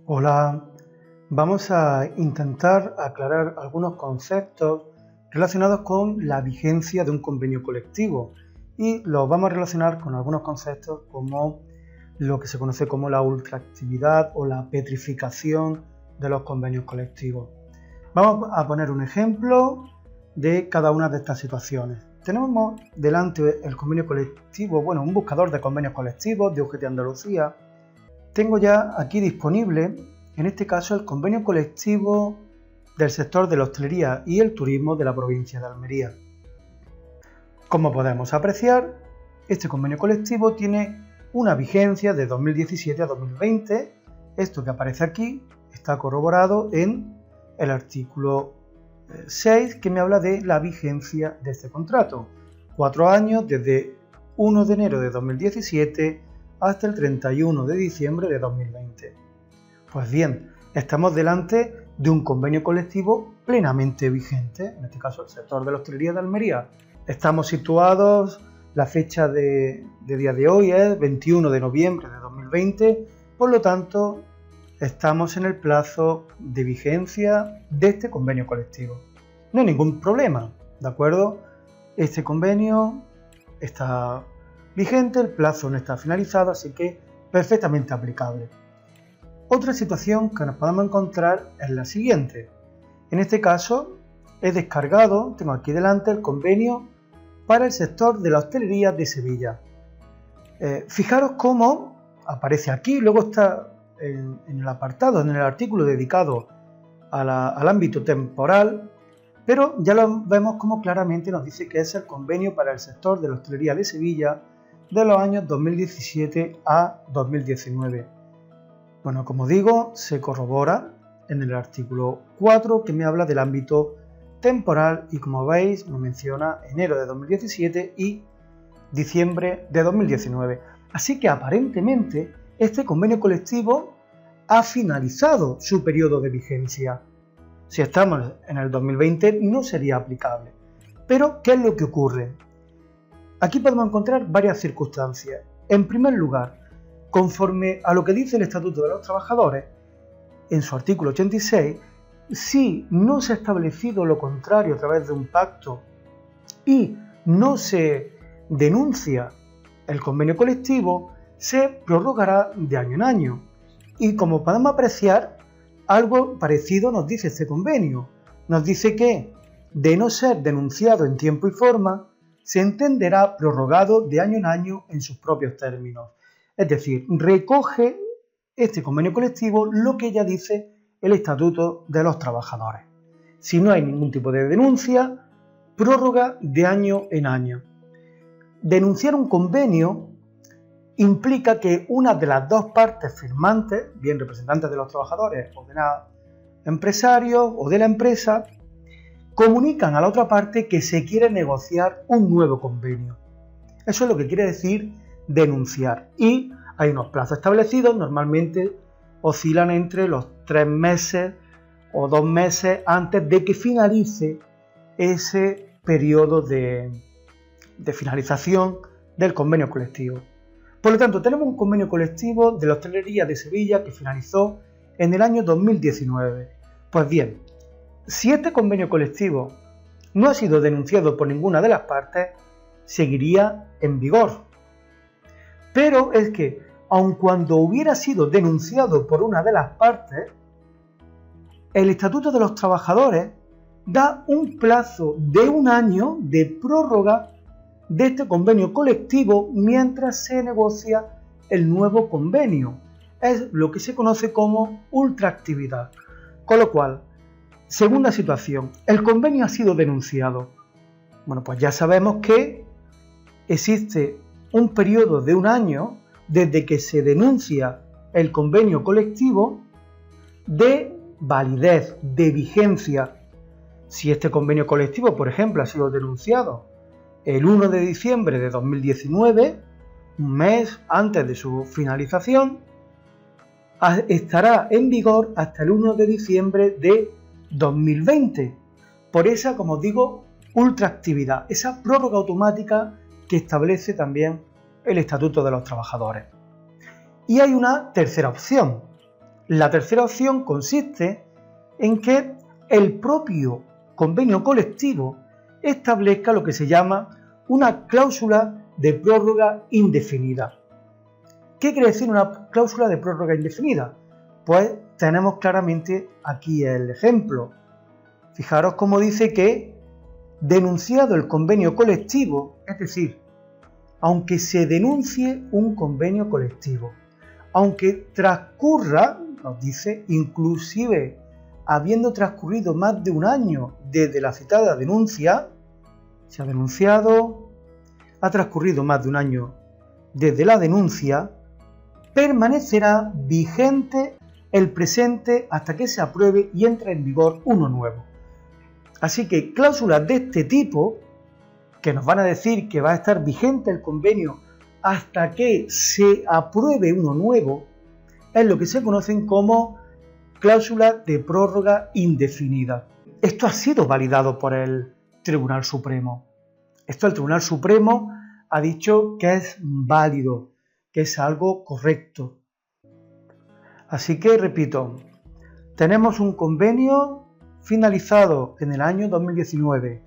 Hola, vamos a intentar aclarar algunos conceptos relacionados con la vigencia de un convenio colectivo y los vamos a relacionar con algunos conceptos como lo que se conoce como la ultraactividad o la petrificación de los convenios colectivos. Vamos a poner un ejemplo de cada una de estas situaciones. Tenemos delante el convenio colectivo, un buscador de convenios colectivos de UGT Andalucía. Tengo ya aquí disponible, en este caso, el convenio colectivo del sector de la hostelería y el turismo de la provincia de Almería. Como podemos apreciar, este convenio colectivo tiene una vigencia de 2017 a 2020. Esto que aparece aquí está corroborado en el artículo 6, que me habla de la vigencia de este contrato. 4 años desde 1 de enero de 2017 hasta el 31 de diciembre de 2020. Pues bien, estamos delante de un convenio colectivo plenamente vigente, en este caso el sector de la hostelería de Almería. Estamos situados, la fecha de día de hoy es 21 de noviembre de 2020, por lo tanto estamos en el plazo de vigencia de este convenio colectivo. No hay ningún problema, ¿de acuerdo? Este convenio está vigente, el plazo no está finalizado, así que perfectamente aplicable. Otra situación que nos podemos encontrar es la siguiente. En este caso, he descargado, tengo aquí delante el convenio para el sector de la hostelería de Sevilla. Fijaros cómo aparece aquí, luego está en el apartado, en el artículo dedicado al ámbito temporal, pero ya lo vemos como claramente nos dice que es el convenio para el sector de la hostelería de Sevilla de los años 2017 a 2019. Bueno, como digo, se corrobora en el artículo 4 que me habla del ámbito temporal y, como veis, me menciona enero de 2017 y diciembre de 2019. Así que aparentemente este convenio colectivo ha finalizado su periodo de vigencia. Si estamos en el 2020 no sería aplicable. Pero, ¿qué es lo que ocurre? Aquí podemos encontrar varias circunstancias. En primer lugar, conforme a lo que dice el Estatuto de los Trabajadores, en su artículo 86, si no se ha establecido lo contrario a través de un pacto y no se denuncia el convenio colectivo, se prorrogará de año en año. Y como podemos apreciar, algo parecido nos dice este convenio. Nos dice que, de no ser denunciado en tiempo y forma, se entenderá prorrogado de año en año en sus propios términos. Es decir, recoge este convenio colectivo lo que ya dice el Estatuto de los Trabajadores. Si no hay ningún tipo de denuncia, prórroga de año en año. Denunciar un convenio implica que una de las dos partes firmantes, bien representantes de los trabajadores o de los empresarios o de la empresa, comunican a la otra parte que se quiere negociar un nuevo convenio. Eso es lo que quiere decir denunciar. Y hay unos plazos establecidos, normalmente oscilan entre los 3 meses o 2 meses antes de que finalice ese periodo de finalización del convenio colectivo. Por lo tanto, tenemos un convenio colectivo de la hostelería de Sevilla que finalizó en el año 2019. Pues bien, si este convenio colectivo no ha sido denunciado por ninguna de las partes, seguiría en vigor. Pero es que, aun cuando hubiera sido denunciado por una de las partes, el Estatuto de los Trabajadores da un plazo de 1 año de prórroga de este convenio colectivo mientras se negocia el nuevo convenio. Es lo que se conoce como ultraactividad. Con lo cual, segunda situación, el convenio ha sido denunciado. Bueno, pues ya sabemos que existe un periodo de 1 año desde que se denuncia el convenio colectivo de validez, de vigencia. Si este convenio colectivo, por ejemplo, ha sido denunciado el 1 de diciembre de 2019, un mes antes de su finalización, estará en vigor hasta el 1 de diciembre de 2020. Por esa, como os digo, ultraactividad, esa prórroga automática que establece también el Estatuto de los Trabajadores. Y hay una tercera opción. La tercera opción consiste en que el propio convenio colectivo establezca lo que se llama una cláusula de prórroga indefinida. ¿Qué quiere decir una cláusula de prórroga indefinida? Pues tenemos claramente aquí el ejemplo. Fijaros cómo dice que, denunciado el convenio colectivo, es decir, aunque se denuncie un convenio colectivo, aunque transcurra, nos dice, inclusive habiendo transcurrido más de un año desde la citada denuncia, se ha denunciado, ha transcurrido más de un año desde la denuncia, permanecerá vigente el presente hasta que se apruebe y entre en vigor uno nuevo. Así que cláusulas de este tipo, que nos van a decir que va a estar vigente el convenio hasta que se apruebe uno nuevo, es lo que se conocen como cláusulas de prórroga indefinida. Esto ha sido validado por el Tribunal Supremo. Esto el Tribunal Supremo ha dicho que es válido, que es algo correcto. Así que, repito, tenemos un convenio finalizado en el año 2019,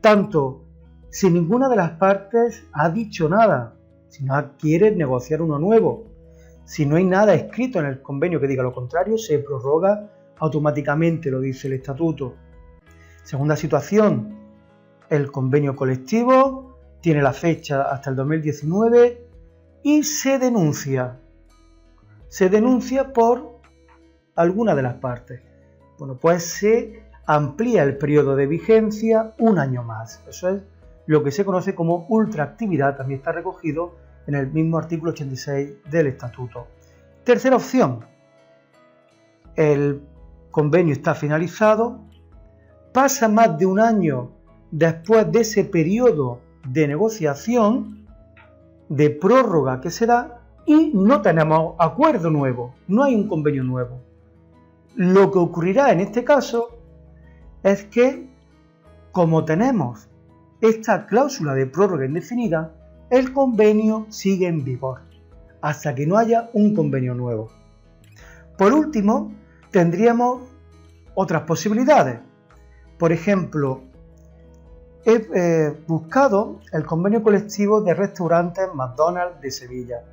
tanto si ninguna de las partes ha dicho nada, si no quiere negociar uno nuevo, si no hay nada escrito en el convenio que diga lo contrario, se prorroga automáticamente, lo dice el estatuto. Segunda situación, el convenio colectivo tiene la fecha hasta el 2019 y se denuncia por alguna de las partes. Bueno, pues se amplía el periodo de vigencia un año más. Eso es lo que se conoce como ultraactividad, también está recogido en el mismo artículo 86 del Estatuto. Tercera opción, el convenio está finalizado, pasa más de un año después de ese periodo de negociación, de prórroga que se da, y no tenemos acuerdo nuevo, no hay un convenio nuevo. Lo que ocurrirá en este caso es que, como tenemos esta cláusula de prórroga indefinida, el convenio sigue en vigor hasta que no haya un convenio nuevo. Por último, tendríamos otras posibilidades. Por ejemplo, he buscado el convenio colectivo de restaurantes McDonald's de Sevilla.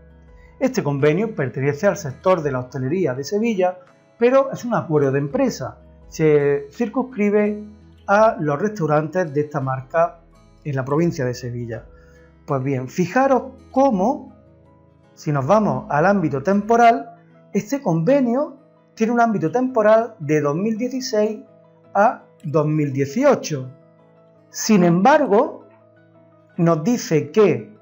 Este convenio pertenece al sector de la hostelería de Sevilla, pero es un acuerdo de empresa. Se circunscribe a los restaurantes de esta marca en la provincia de Sevilla. Pues bien, fijaros cómo, si nos vamos al ámbito temporal, este convenio tiene un ámbito temporal de 2016 a 2018. Sin embargo, nos dice que,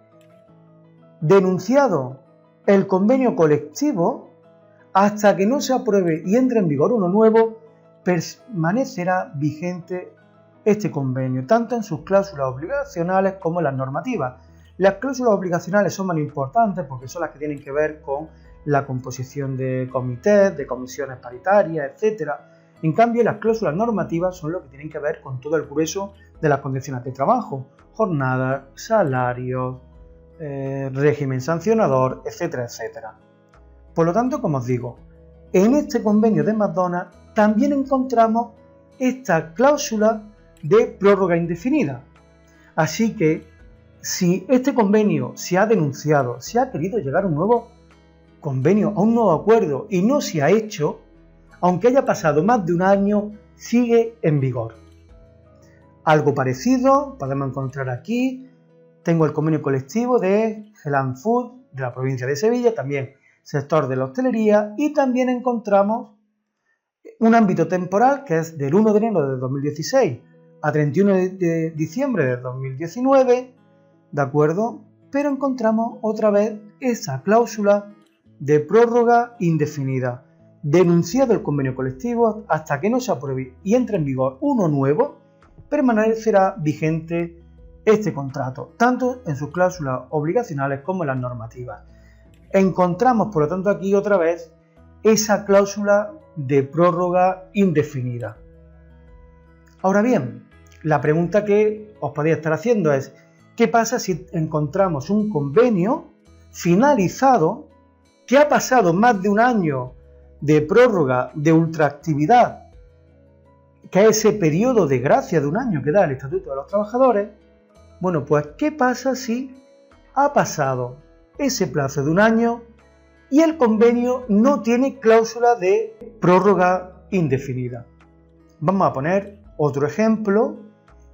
denunciado el convenio colectivo, hasta que no se apruebe y entre en vigor uno nuevo, permanecerá vigente este convenio, tanto en sus cláusulas obligacionales como en las normativas. Las cláusulas obligacionales son más importantes porque son las que tienen que ver con la composición de comités, de comisiones paritarias, etc. En cambio, las cláusulas normativas son lo que tienen que ver con todo el grueso de las condiciones de trabajo, jornadas, salarios, régimen sancionador, etcétera, etcétera. Por lo tanto, como os digo, en este convenio de McDonald's también encontramos esta cláusula de prórroga indefinida. Así que, si este convenio se ha denunciado, se ha querido llegar a un nuevo convenio, a un nuevo acuerdo y no se ha hecho, aunque haya pasado más de un año, sigue en vigor. Algo parecido podemos encontrar aquí. Tengo el convenio colectivo de Helan Food de la provincia de Sevilla, también sector de la hostelería, y también encontramos un ámbito temporal que es del 1 de enero de 2016 a 31 de diciembre de 2019, ¿de acuerdo? Pero encontramos otra vez esa cláusula de prórroga indefinida. Denunciado el convenio colectivo, hasta que no se apruebe y entre en vigor uno nuevo, permanecerá vigente este contrato, tanto en sus cláusulas obligacionales como en las normativas. Encontramos, por lo tanto, aquí otra vez esa cláusula de prórroga indefinida. Ahora bien, la pregunta que os podéis estar haciendo es: ¿qué pasa si encontramos un convenio finalizado que ha pasado más de un año de prórroga de ultraactividad, que es ese periodo de gracia de un año que da el Estatuto de los Trabajadores, bueno, pues ¿qué pasa si ha pasado ese plazo de un año y el convenio no tiene cláusula de prórroga indefinida? Vamos a poner otro ejemplo.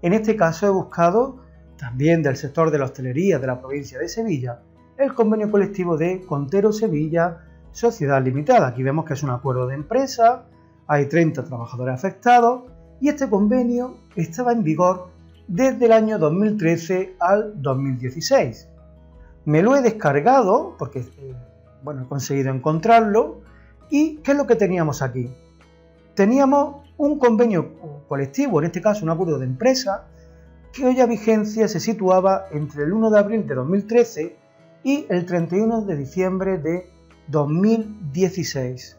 En este caso he buscado también del sector de la hostelería de la provincia de Sevilla, el convenio colectivo de Contero Sevilla Sociedad Limitada. Aquí vemos que es un acuerdo de empresa, hay 30 trabajadores afectados y este convenio estaba en vigor desde el año 2013 al 2016. Me lo he descargado porque he conseguido encontrarlo. ¿Y qué es lo que teníamos aquí? Teníamos un convenio colectivo, en este caso un acuerdo de empresa, cuya vigencia se situaba entre el 1 de abril de 2013 y el 31 de diciembre de 2016.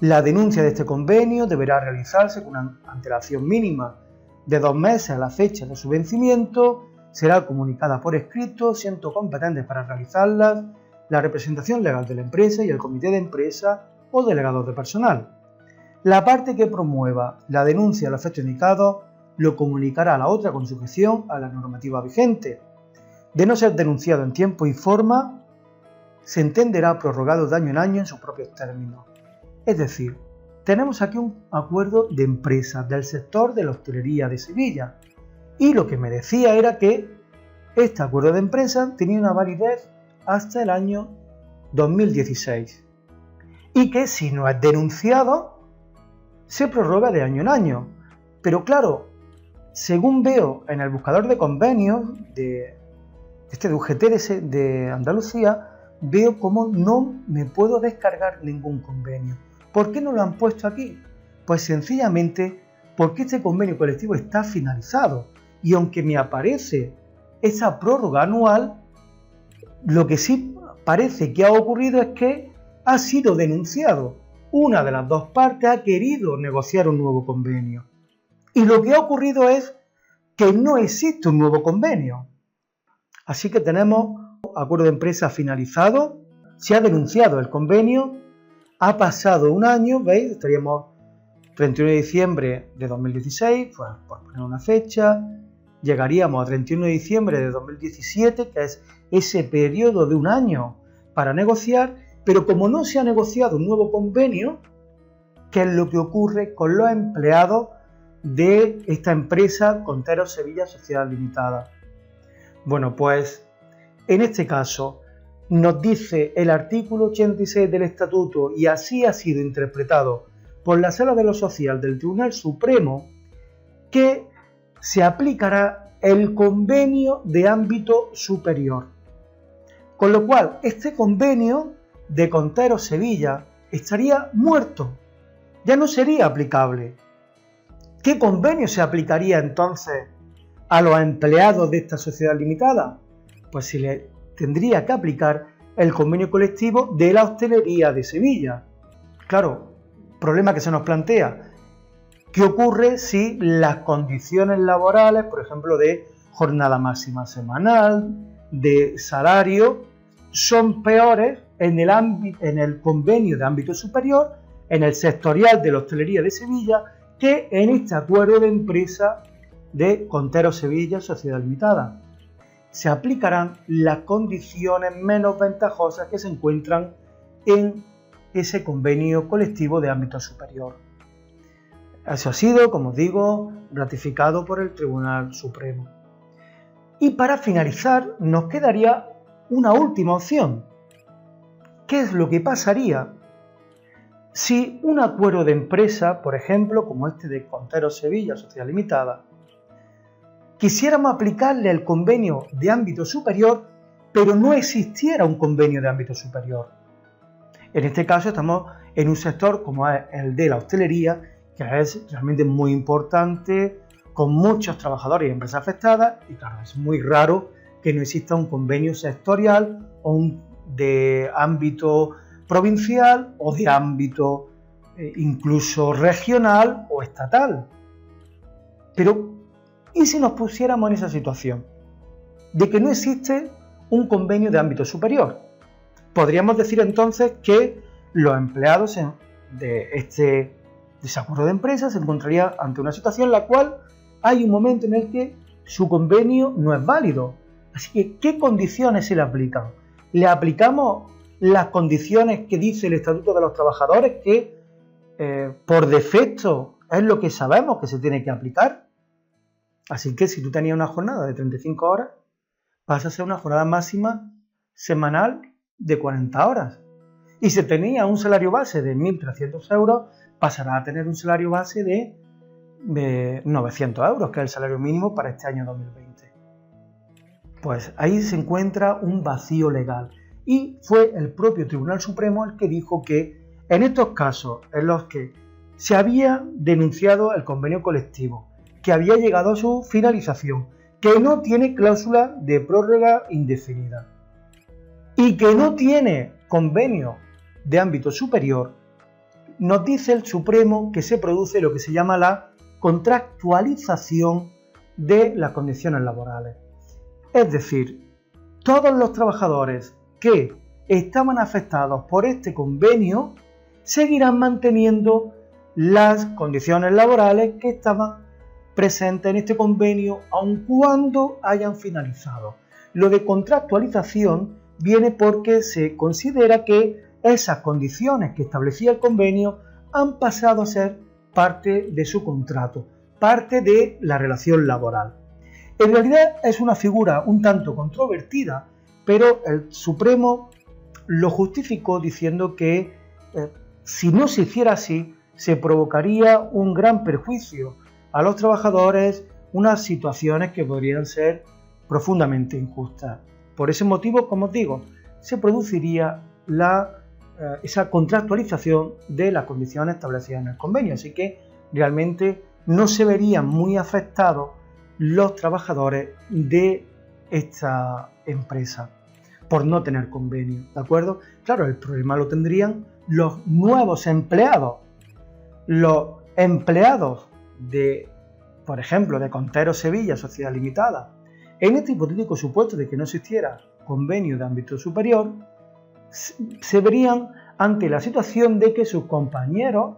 La denuncia de este convenio deberá realizarse con una antelación mínima de 2 meses a la fecha de su vencimiento, será comunicada por escrito, siendo competentes para realizarlas la representación legal de la empresa y el comité de empresa o delegados de personal. La parte que promueva la denuncia a los efectos indicados lo comunicará a la otra con sujeción a la normativa vigente. De no ser denunciado en tiempo y forma, se entenderá prorrogado de año en año en sus propios términos. Es decir, tenemos aquí un acuerdo de empresas del sector de la hostelería de Sevilla y lo que me decía era que este acuerdo de empresa tenía una validez hasta el año 2016 y que si no es denunciado se prorroga de año en año. Pero claro, según veo en el buscador de convenios de UGT de Andalucía, veo cómo no me puedo descargar ningún convenio. ¿Por qué no lo han puesto aquí? Pues sencillamente porque este convenio colectivo está finalizado y aunque me aparece esa prórroga anual, lo que sí parece que ha ocurrido es que ha sido denunciado. Una de las dos partes ha querido negociar un nuevo convenio. Y lo que ha ocurrido es que no existe un nuevo convenio. Así que tenemos acuerdo de empresa finalizado, se ha denunciado el convenio, ha pasado un año, ¿veis? Estaríamos 31 de diciembre de 2016, pues por poner una fecha, llegaríamos a 31 de diciembre de 2017, que es ese periodo de un año para negociar, pero como no se ha negociado un nuevo convenio, ¿qué es lo que ocurre con los empleados de esta empresa Contero Sevilla Sociedad Limitada? Bueno, pues en este caso nos dice el artículo 86 del Estatuto, y así ha sido interpretado por la Sala de lo Social del Tribunal Supremo, que se aplicará el convenio de ámbito superior. Con lo cual, este convenio de Contero Sevilla estaría muerto, ya no sería aplicable. ¿Qué convenio se aplicaría entonces a los empleados de esta sociedad limitada? Pues se le tendría que aplicar el convenio colectivo de la hostelería de Sevilla. Claro, problema que se nos plantea. ¿Qué ocurre si las condiciones laborales, por ejemplo, de jornada máxima semanal, de salario, son peores en el convenio de ámbito superior, en el sectorial de la hostelería de Sevilla, que en este acuerdo de empresa de Contero Sevilla Sociedad Limitada? Se aplicarán las condiciones menos ventajosas que se encuentran en ese convenio colectivo de ámbito superior. Eso ha sido, como os digo, ratificado por el Tribunal Supremo. Y para finalizar, nos quedaría una última opción. ¿Qué es lo que pasaría si un acuerdo de empresa, por ejemplo, como este de Contero Sevilla Sociedad Limitada, quisiéramos aplicarle el convenio de ámbito superior, pero no existiera un convenio de ámbito superior? En este caso estamos en un sector como es el de la hostelería, que es realmente muy importante, con muchos trabajadores y empresas afectadas, y claro, es muy raro que no exista un convenio sectorial o de ámbito provincial o de ámbito incluso regional o estatal. Pero, ¿y si nos pusiéramos en esa situación de que no existe un convenio de ámbito superior? Podríamos decir entonces que los empleados de este desacuerdo de empresa se encontrarían ante una situación en la cual hay un momento en el que su convenio no es válido. Así que, ¿qué condiciones se le aplican? Le aplicamos las condiciones que dice el Estatuto de los Trabajadores, que por defecto es lo que sabemos que se tiene que aplicar. Así que si tú tenías una jornada de 35 horas, pasa a ser una jornada máxima semanal de 40 horas. Y si tenía un salario base de 1.300 euros, pasará a tener un salario base de 900 euros, que es el salario mínimo para este año 2020. Pues ahí se encuentra un vacío legal. Y fue el propio Tribunal Supremo el que dijo que en estos casos en los que se había denunciado el convenio colectivo, que había llegado a su finalización, que no tiene cláusula de prórroga indefinida y que no tiene convenio de ámbito superior, nos dice el Supremo que se produce lo que se llama la contractualización de las condiciones laborales. Es decir, todos los trabajadores que estaban afectados por este convenio seguirán manteniendo las condiciones laborales que estaban presentes en este convenio, aun cuando hayan finalizado. Lo de contractualización viene porque se considera que esas condiciones que establecía el convenio han pasado a ser parte de su contrato, parte de la relación laboral. En realidad es una figura un tanto controvertida, pero el Supremo lo justificó diciendo que si no se hiciera así, se provocaría un gran perjuicio a los trabajadores, unas situaciones que podrían ser profundamente injustas. Por ese motivo, como os digo, se produciría esa contractualización de las condiciones establecidas en el convenio, así que realmente no se verían muy afectados los trabajadores de esta empresa por no tener convenio, ¿de acuerdo? Claro, el problema lo tendrían los nuevos empleados. Los empleados de, por ejemplo, de Conteros Sevilla, Sociedad Limitada, en este hipotético supuesto de que no existiera convenio de ámbito superior, se verían ante la situación de que sus compañeros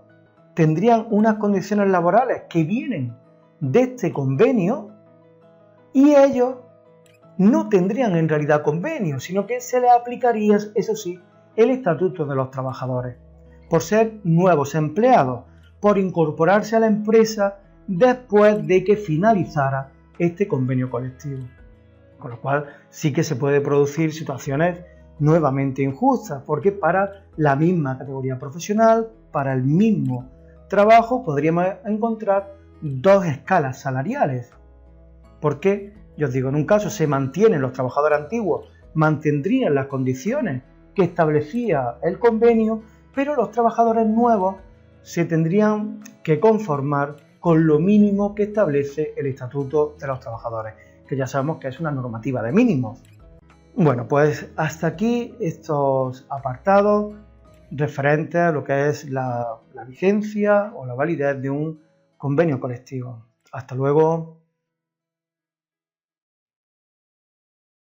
tendrían unas condiciones laborales que vienen de este convenio y ellos no tendrían en realidad convenio, sino que se les aplicaría, eso sí, el Estatuto de los Trabajadores, por ser nuevos empleados, por incorporarse a la empresa después de que finalizara este convenio colectivo. Con lo cual sí que se puede producir situaciones nuevamente injustas, porque para la misma categoría profesional, para el mismo trabajo, podríamos encontrar dos escalas salariales. Porque, yo os digo, en un caso se mantienen los trabajadores antiguos, mantendrían las condiciones que establecía el convenio, pero los trabajadores nuevos se tendrían que conformar con lo mínimo que establece el Estatuto de los Trabajadores, que ya sabemos que es una normativa de mínimos. Bueno, pues hasta aquí estos apartados referentes a lo que es la vigencia o la validez de un convenio colectivo. Hasta luego.